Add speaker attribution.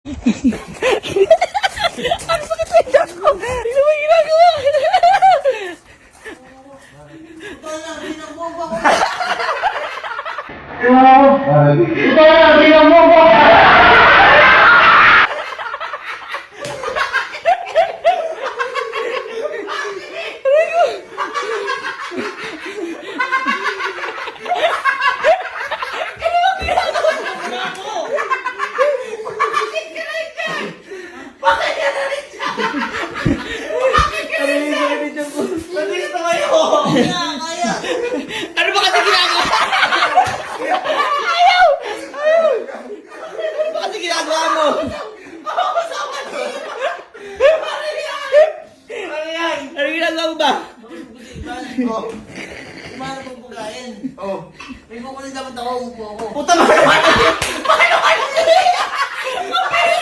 Speaker 1: Ang sakit sa iyak ko! Tingnan mo yung ginagawa! Ano ba kasi ginagawa? Ayaw! Ano ba kasi ginagawa mo? Ano ginagawa mo ba?
Speaker 2: Kumano pong bugayin?
Speaker 3: Oh.
Speaker 2: May kukunin dapat ako, umupo ako.
Speaker 3: Puta mo! Bakit